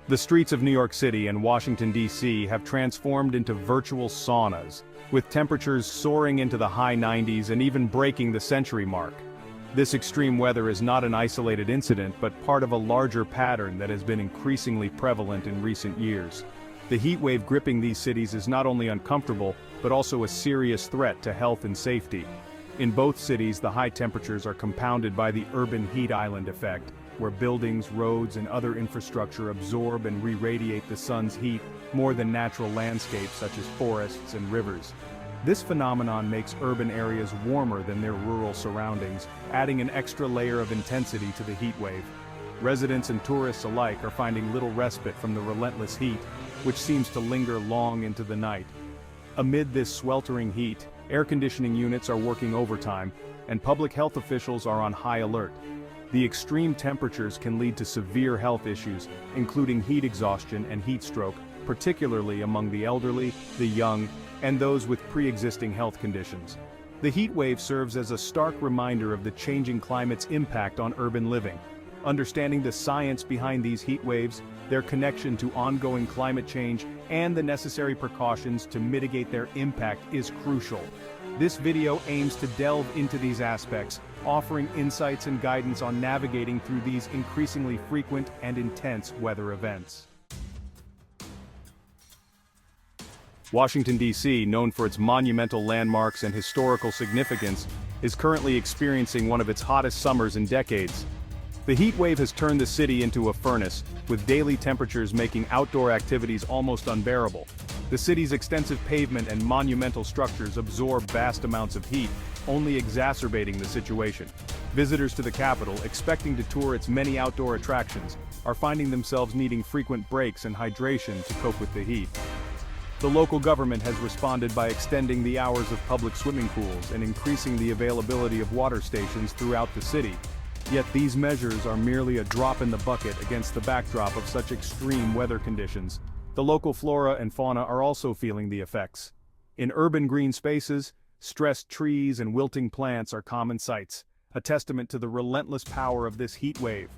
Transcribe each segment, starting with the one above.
The streets of New York City and Washington, D.C. have transformed into virtual saunas, with temperatures soaring into the high 90s and even breaking the century mark. This extreme weather is not an isolated incident but part of a larger pattern that has been increasingly prevalent in recent years. The heat wave gripping these cities is not only uncomfortable, but also a serious threat to health and safety. In both cities, the high temperatures are compounded by the urban heat island effect, where buildings, roads, and other infrastructure absorb and re-radiate the sun's heat more than natural landscapes such as forests and rivers. This phenomenon makes urban areas warmer than their rural surroundings, adding an extra layer of intensity to the heat wave. Residents and tourists alike are finding little respite from the relentless heat, which seems to linger long into the night. Amid this sweltering heat, air conditioning units are working overtime, and public health officials are on high alert. The extreme temperatures can lead to severe health issues, including heat exhaustion and heat stroke, particularly among the elderly, the young, and those with pre-existing health conditions. The heat wave serves as a stark reminder of the changing climate's impact on urban living. Understanding the science behind these heat waves, their connection to ongoing climate change, and the necessary precautions to mitigate their impact is crucial. This video aims to delve into these aspects, offering insights and guidance on navigating through these increasingly frequent and intense weather events. Washington, D.C., known for its monumental landmarks and historical significance, is currently experiencing one of its hottest summers in decades. The heat wave has turned the city into a furnace, with daily temperatures making outdoor activities almost unbearable. The city's extensive pavement and monumental structures absorb vast amounts of heat, only exacerbating the situation. Visitors to the capital, expecting to tour its many outdoor attractions, are finding themselves needing frequent breaks and hydration to cope with the heat. The local government has responded by extending the hours of public swimming pools and increasing the availability of water stations throughout the city. Yet these measures are merely a drop in the bucket against the backdrop of such extreme weather conditions. The local flora and fauna are also feeling the effects. In urban green spaces, stressed trees and wilting plants are common sights, a testament to the relentless power of this heat wave.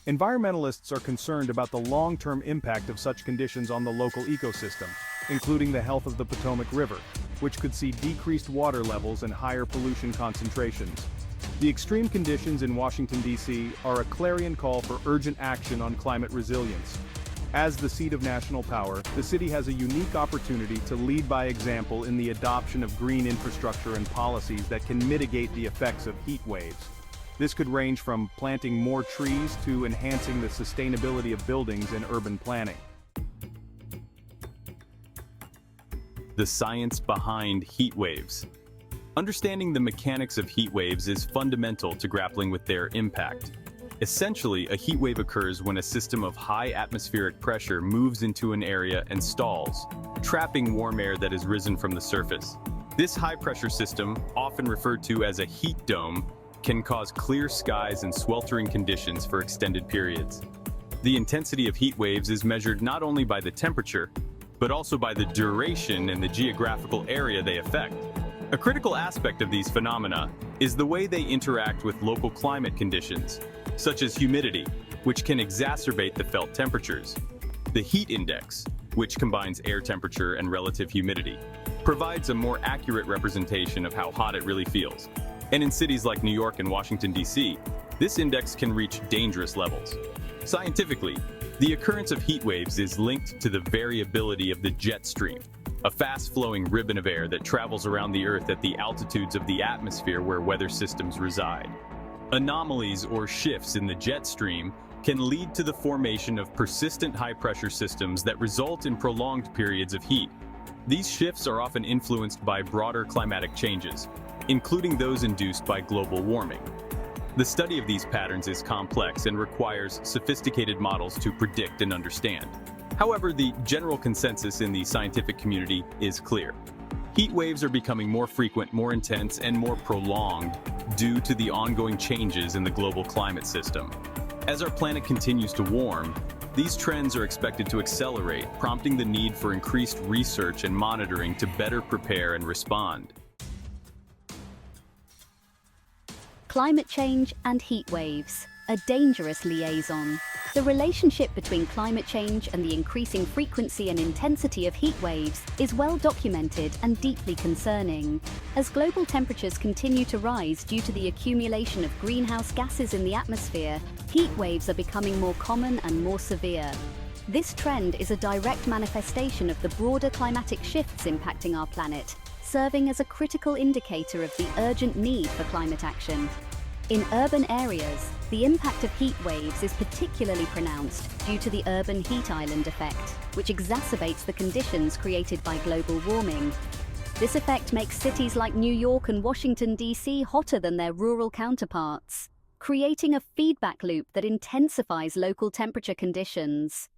Environmentalists are concerned about the long-term impact of such conditions on the local ecosystem, including the health of the Potomac River, which could see decreased water levels and higher pollution concentrations. The extreme conditions in Washington, D.C. are a clarion call for urgent action on climate resilience. As the seat of national power, the city has a unique opportunity to lead by example in the adoption of green infrastructure and policies that can mitigate the effects of heat waves. This could range from planting more trees to enhancing the sustainability of buildings and urban planning. The science behind heat waves. Understanding the mechanics of heat waves is fundamental to grappling with their impact. Essentially, a heat wave occurs when a system of high atmospheric pressure moves into an area and stalls, trapping warm air that has risen from the surface. This high-pressure system, often referred to as a heat dome, can cause clear skies and sweltering conditions for extended periods. The intensity of heat waves is measured not only by the temperature, but also by the duration and the geographical area they affect. A critical aspect of these phenomena is the way they interact with local climate conditions, such as humidity, which can exacerbate the felt temperatures. The heat index, which combines air temperature and relative humidity, provides a more accurate representation of how hot it really feels. And in cities like New York and Washington, D.C., this index can reach dangerous levels. Scientifically, the occurrence of heat waves is linked to the variability of the jet stream, a fast-flowing ribbon of air that travels around the Earth at the altitudes of the atmosphere where weather systems reside. Anomalies or shifts in the jet stream can lead to the formation of persistent high-pressure systems that result in prolonged periods of heat. These shifts are often influenced by broader climatic changes, including those induced by global warming. The study of these patterns is complex and requires sophisticated models to predict and understand. However, the general consensus in the scientific community is clear. Heat waves are becoming more frequent, more intense, and more prolonged due to the ongoing changes in the global climate system. As our planet continues to warm, these trends are expected to accelerate, prompting the need for increased research and monitoring to better prepare and respond. Climate change and heat waves. a dangerous liaison. The relationship between climate change and the increasing frequency and intensity of heat waves is well documented and deeply concerning. As global temperatures continue to rise due to the accumulation of greenhouse gases in the atmosphere, heat waves are becoming more common and more severe. This trend is a direct manifestation of the broader climatic shifts impacting our planet, serving as a critical indicator of the urgent need for climate action. In urban areas, the impact of heat waves is particularly pronounced due to the urban heat island effect, which exacerbates the conditions created by global warming. This effect makes cities like New York and Washington, DC hotter than their rural counterparts, creating a feedback loop that intensifies local temperature conditions.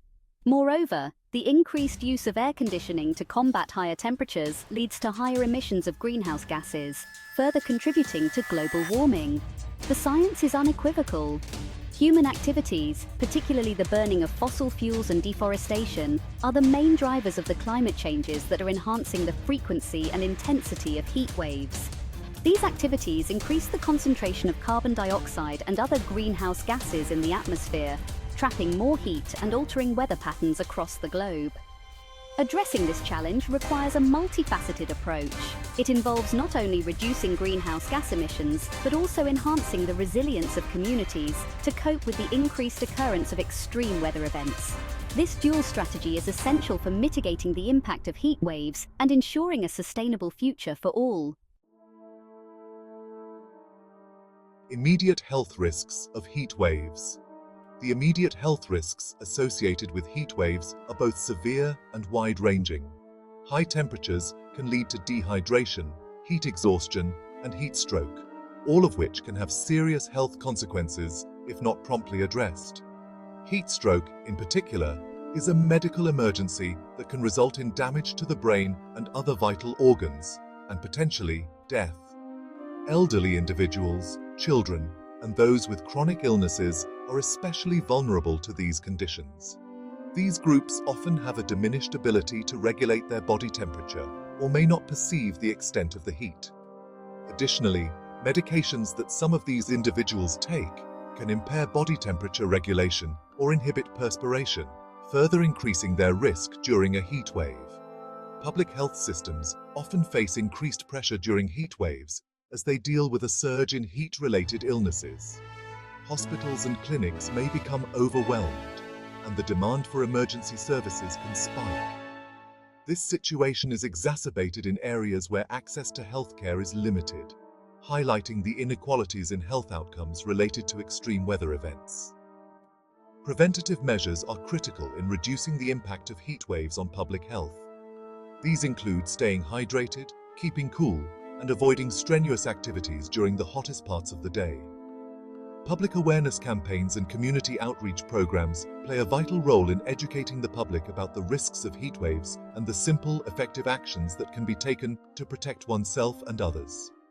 Moreover, the increased use of air conditioning to combat higher temperatures leads to higher emissions of greenhouse gases, further contributing to global warming. The science is unequivocal. Human activities, particularly the burning of fossil fuels and deforestation, are the main drivers of the climate changes that are enhancing the frequency and intensity of heat waves. These activities increase the concentration of carbon dioxide and other greenhouse gases in the atmosphere, trapping more heat and altering weather patterns across the globe. Addressing this challenge requires a multifaceted approach. It involves not only reducing greenhouse gas emissions, but also enhancing the resilience of communities to cope with the increased occurrence of extreme weather events. This dual strategy is essential for mitigating the impact of heat waves and ensuring a sustainable future for all. Immediate health risks of heat waves. The immediate health risks associated with heat waves are both severe and wide-ranging. High temperatures can lead to dehydration, heat exhaustion, and heat stroke, all of which can have serious health consequences if not promptly addressed. Heat stroke, in particular, is a medical emergency that can result in damage to the brain and other vital organs, and potentially death. Elderly individuals, children, and those with chronic illnesses are especially vulnerable to these conditions. These groups often have a diminished ability to regulate their body temperature or may not perceive the extent of the heat. Additionally, medications that some of these individuals take can impair body temperature regulation or inhibit perspiration, further increasing their risk during a heat wave. Public health systems often face increased pressure during heat waves as they deal with a surge in heat-related illnesses. Hospitals and clinics may become overwhelmed, and the demand for emergency services can spike. This situation is exacerbated in areas where access to healthcare is limited, highlighting the inequalities in health outcomes related to extreme weather events. Preventative measures are critical in reducing the impact of heat waves on public health. These include staying hydrated, keeping cool, and avoiding strenuous activities during the hottest parts of the day. Public awareness campaigns and community outreach programs play a vital role in educating the public about the risks of heat waves and the simple, effective actions that can be taken to protect oneself and others.